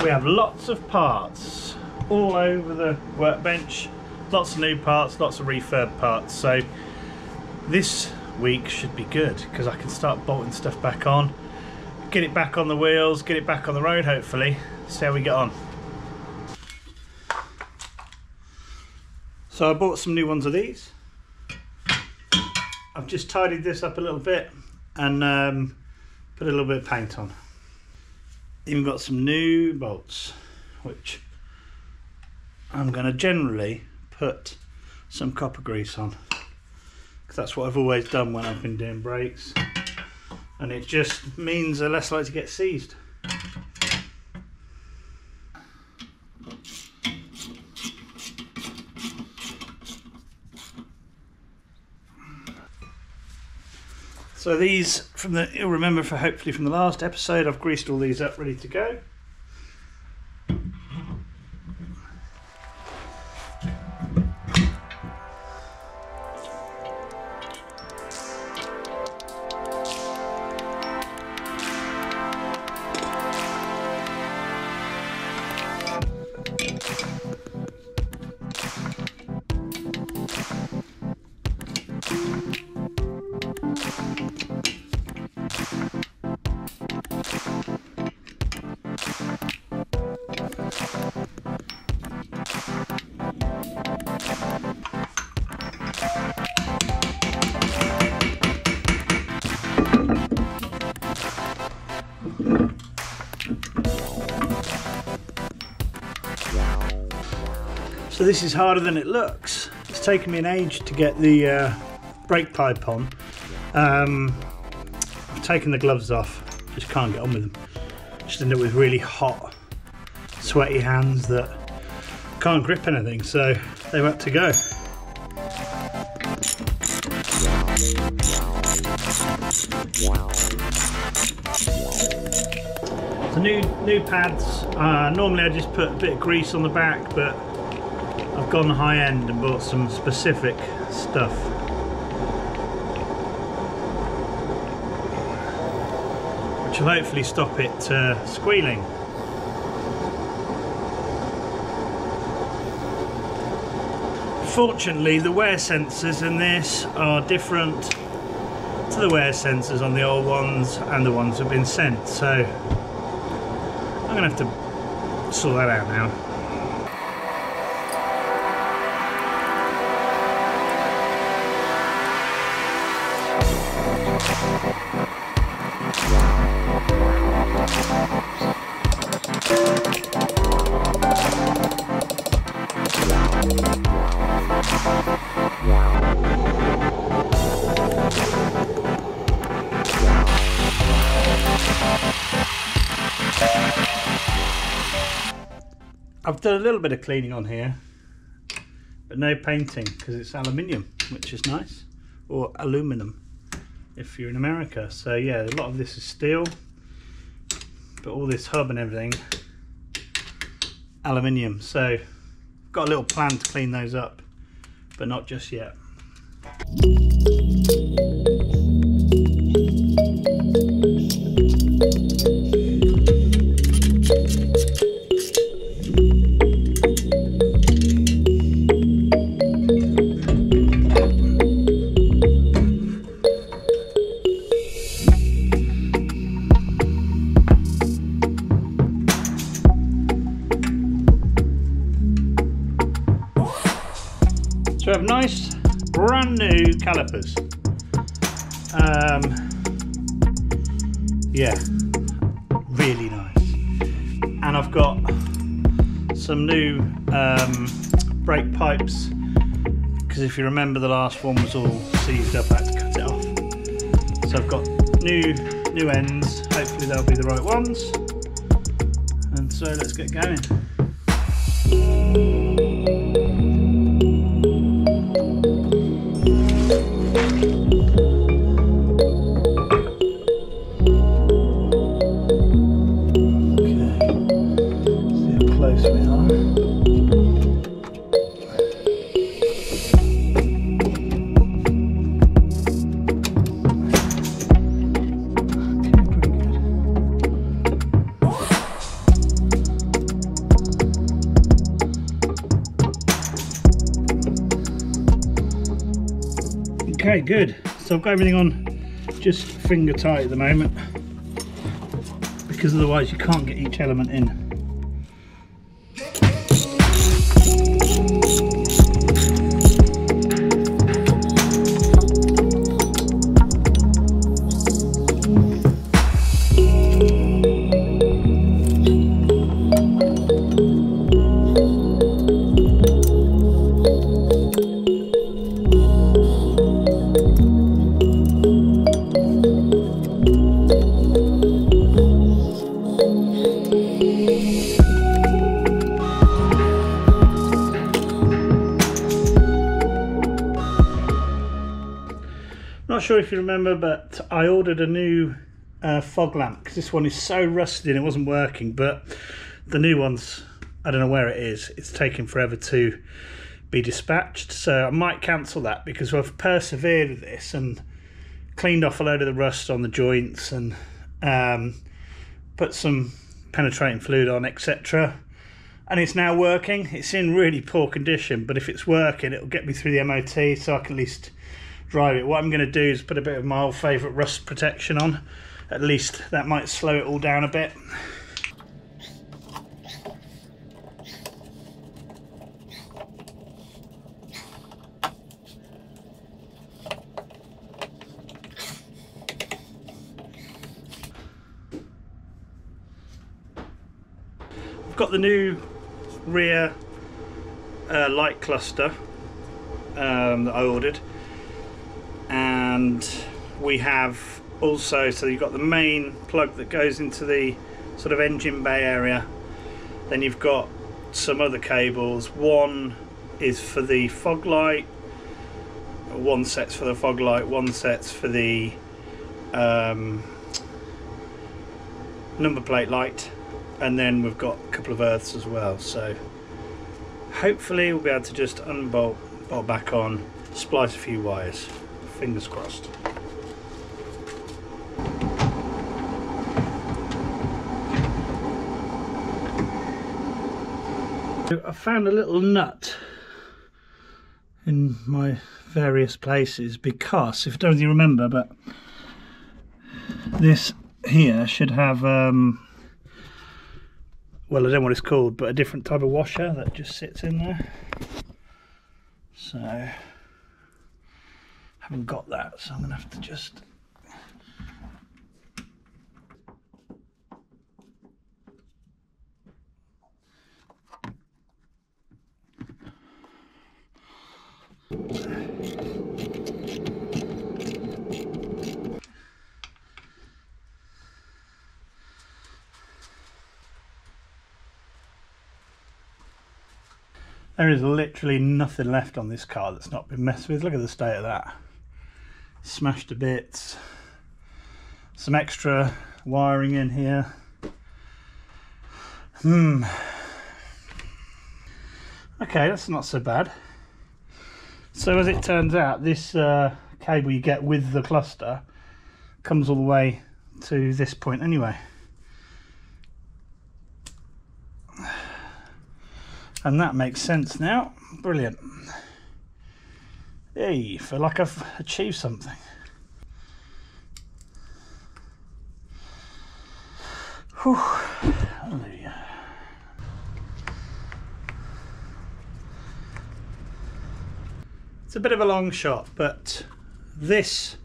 we have lots of parts all over the workbench, lots of new parts, lots of refurb parts, so this week should be good because I can start bolting stuff back on, get it back on the wheels, get it back on the road hopefully, see how we get on. So I bought some new ones of these. I've just tidied this up a little bit and put a little bit of paint on. Even got some new bolts, which I'm going to generally put some copper grease on, because that's what I've always done when I've been doing brakes, and it just means they're less likely to get seized. So these, you'll remember hopefully from the last episode, I've greased all these up ready to go. So this is harder than it looks. It's taken me an age to get the brake pipe on. I've taken the gloves off, just can't get on with them. Just end up with really hot, sweaty hands that can't grip anything, so they were up to go. The new pads, normally I just put a bit of grease on the back, but I've gone high end and bought some specific stuff. Which will hopefully stop it squealing. Fortunately, the wear sensors in this are different to the wear sensors on the old ones and the ones that have been sent, so I'm going to have to sort that out now. I've done a little bit of cleaning on here, but no painting because it's aluminium, which is nice, or aluminum if you're in America. So yeah, a lot of this is steel, but all this hub and everything, aluminium. So I've got a little plan to clean those up, but not just yet. So I have nice brand new calipers. Yeah, really nice. And I've got some new brake pipes, because if you remember the last one was all seized up, I had to cut it off. So I've got new ends, hopefully they'll be the right ones. And so let's get going. good. So I've got everything on just finger tight at the moment, because otherwise you can't get each element in. Not sure if you remember, but I ordered a new fog lamp because this one is so rusty and it wasn't working, but the new one's, I don't know where it is, it's taking forever to be dispatched, so I might cancel that because I've persevered with this and cleaned off a load of the rust on the joints and put some penetrating fluid on, etc. And it's now working. It's in really poor condition, but if it's working it'll get me through the MOT so I can at least drive it. What I'm going to do is put a bit of my old favourite rust protection on. At least that might slow it all down a bit. I've got the new rear light cluster that I ordered. And we have also, so you've got the main plug that goes into the sort of engine bay area, then you've got some other cables. One is for the fog light, one set's for the fog light, one set's for the number plate light, and then we've got a couple of earths as well. So hopefully we'll be able to just unbolt, bolt back on, splice a few wires. Fingers crossed. I found a little nut in my various places because, if I don't remember, but this here should have well, I don't know what it's called, but a different type of washer that just sits in there. So haven't got that, so I'm gonna have to just there is literally nothing left on this car that's not been messed with. Look at the state of that. Smashed to bits. Some extra wiring in here. Okay, that's not so bad. So as it turns out, this cable you get with the cluster comes all the way to this point anyway. And that makes sense now. Brilliant. Hey, feel like I've achieved something. Whew. Hallelujah. It's a bit of a long shot, but this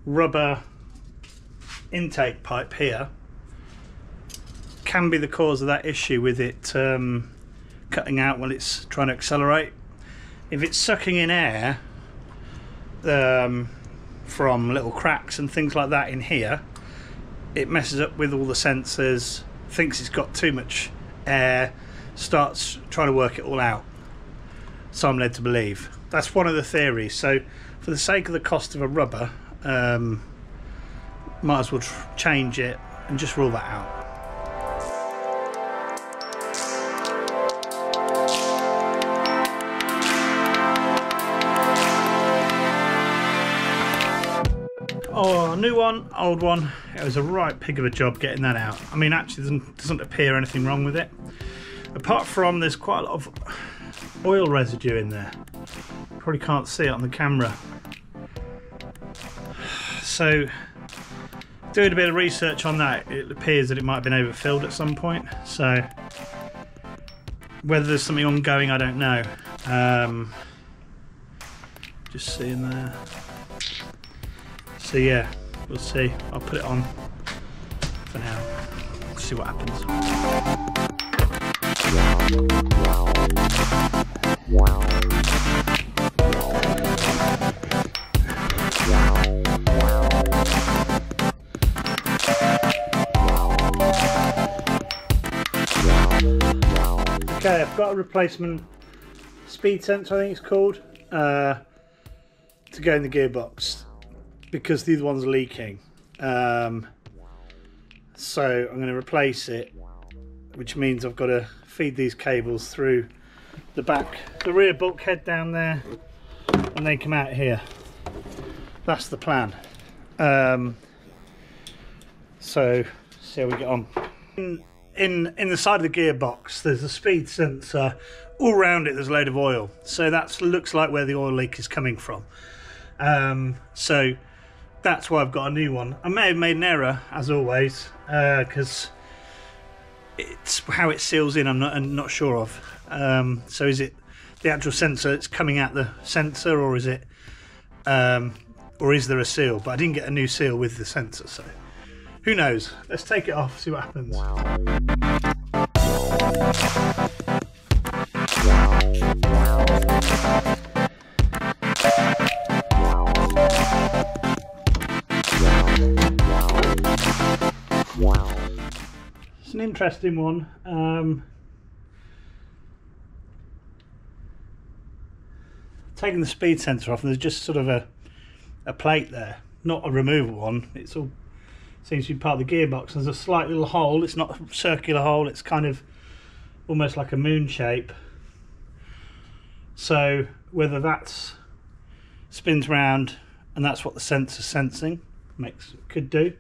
rubber intake pipe here can be the cause of that issue with it cutting out while it's trying to accelerate. If it's sucking in air from little cracks and things like that in here, it messes up with all the sensors, thinks it's got too much air, starts trying to work it all out. So I'm led to believe. That's one of the theories. So for the sake of the cost of a rubber, might as well change it and just rule that out. Oh, new one, old one. It was a right pig of a job getting that out. I mean, actually doesn't appear anything wrong with it. Apart from there's quite a lot of oil residue in there. Probably can't see it on the camera. so doing a bit of research on that, it appears that it might have been overfilled at some point. So whether there's something ongoing, I don't know. Just seeing there. So yeah, we'll see. I'll put it on for now. See what happens. Okay, I've got a replacement speed sensor, I think it's called, to go in the gearbox because the other one's leaking. So I'm going to replace it, which means I've got to feed these cables through the rear bulkhead down there, and they come out here. That's the plan. So see how we get on. In the side of the gearbox, there's a speed sensor. All around it, there's a load of oil. So that looks like where the oil leak is coming from. So that's why I've got a new one. I may have made an error, as always, because it's how it seals in. I'm not sure of. So is it the actual sensor that's coming out the sensor, or is it, or is there a seal? But I didn't get a new seal with the sensor, so who knows? Let's take it off, see what happens. It's an interesting one. Taking the speed sensor off, and there's just sort of a plate there, not a removable one. It's all seems to be part of the gearbox. There's a slight little hole. It's not a circular hole, it's kind of almost like a moon shape. So whether that's spins round and that's what the sensor's sensing, could do.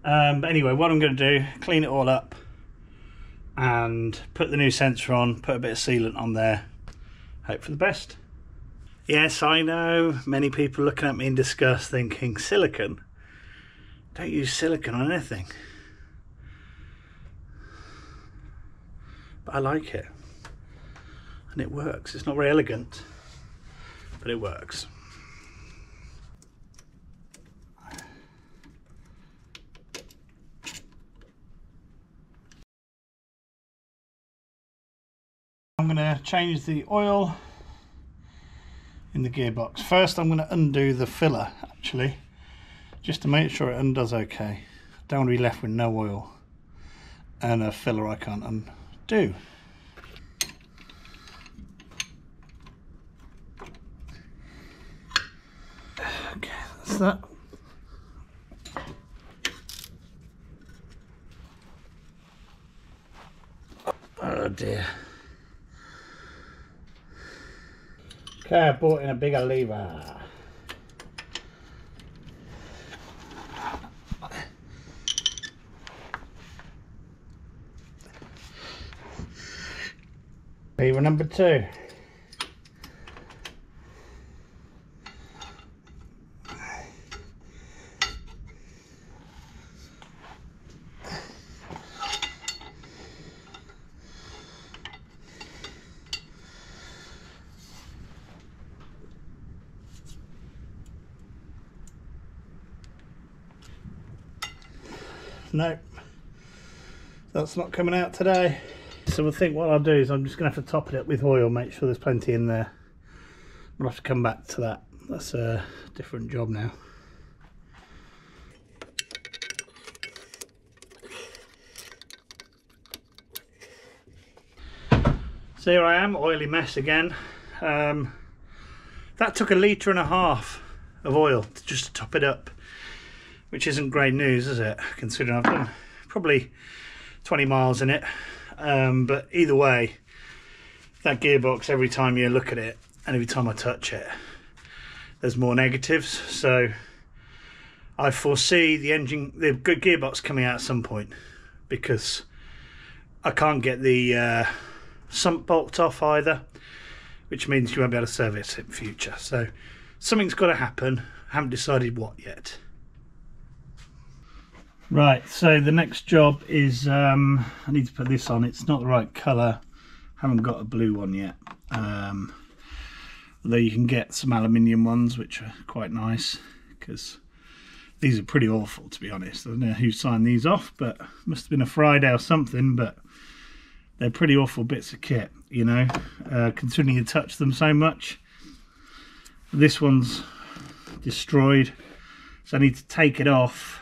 But anyway, what I'm going to do, clean it all up and put the new sensor on, put a bit of sealant on there, hope for the best. Yes, I know, many people looking at me in disgust thinking, silicone? Don't use silicone on anything. But I like it. And it works. It's not very elegant, but it works. I'm going to change the oil in the gearbox. First I'm going to undo the filler, actually, just to make sure it undoes okay. Don't want to be left with no oil and a filler I can't undo. Okay, that's that. Oh dear. Okay, I brought in a bigger lever. Lever number 2. Nope, that's not coming out today. So I think what I'll do is I'm just going to have to top it up with oil, make sure there's plenty in there. We'll have to come back to that. That's a different job now. So here I am, oily mess again. That took 1.5 litres of oil just to top it up, which isn't great news, is it? Considering I've done probably 20 miles in it. But either way, that gearbox, every time you look at it and every time I touch it, there's more negatives. So I foresee the gearbox coming out at some point, because I can't get the sump bolt off either, which means you won't be able to service it in future. So something's got to happen. I haven't decided what yet. Right, so the next job is I need to put this on. It's not the right colour. Haven't got a blue one yet. Although you can get some aluminium ones, which are quite nice, because these are pretty awful, to be honest. I don't know who signed these off, but it must have been a Friday or something, but they're pretty awful bits of kit, you know, considering you touch them so much. This one's destroyed, so I need to take it off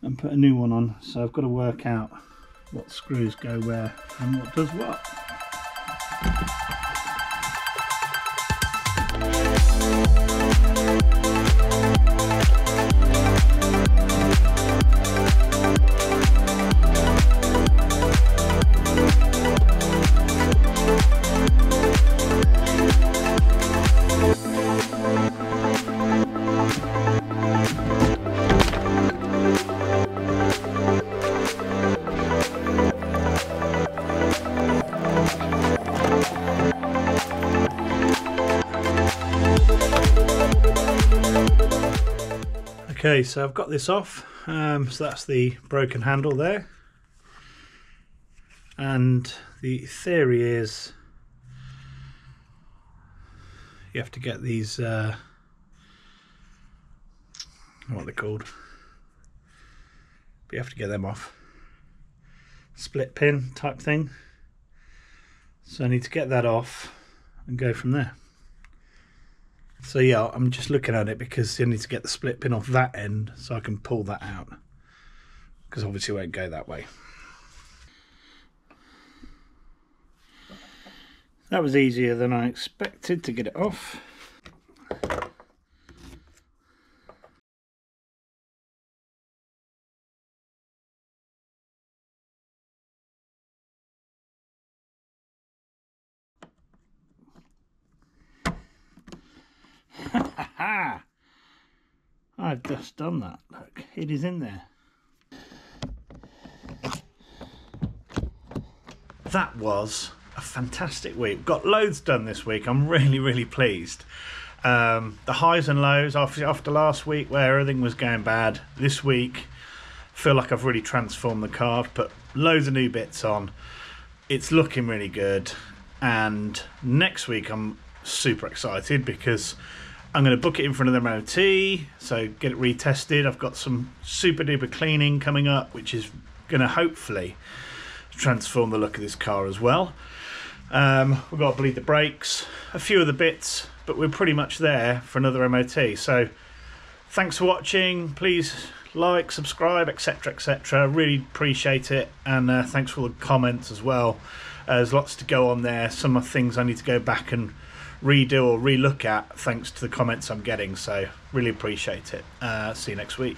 and put a new one on. So I've got to work out what screws go where and what does what. Okay, so I've got this off, so that's the broken handle there, and the theory is you have to get these, what are they called, but you have to get them off, split pin type thing, so I need to get that off and go from there. So yeah, I'm just looking at it because you need to get the split pin off that end so I can pull that out, because obviously it won't go that way. That was easier than I expected to get it off. I've just done that. Look, it is in there. That was a fantastic week. Got loads done this week. I'm really pleased. The highs and lows after last week where everything was going bad. This week, I feel like I've really transformed the car. I've put loads of new bits on. It's looking really good. And next week I'm super excited because I'm going to book it in for another MOT, so get it retested. I've got some super duper cleaning coming up, which is going to hopefully transform the look of this car as well. We've got to bleed the brakes, a few of the bits, but we're pretty much there for another MOT. So thanks for watching. Please like, subscribe, etc, etc. Really appreciate it, and thanks for all the comments as well. There's lots to go on there. Some of things I need to go back and redo or relook at thanks to the comments I'm getting, so really appreciate it. See you next week.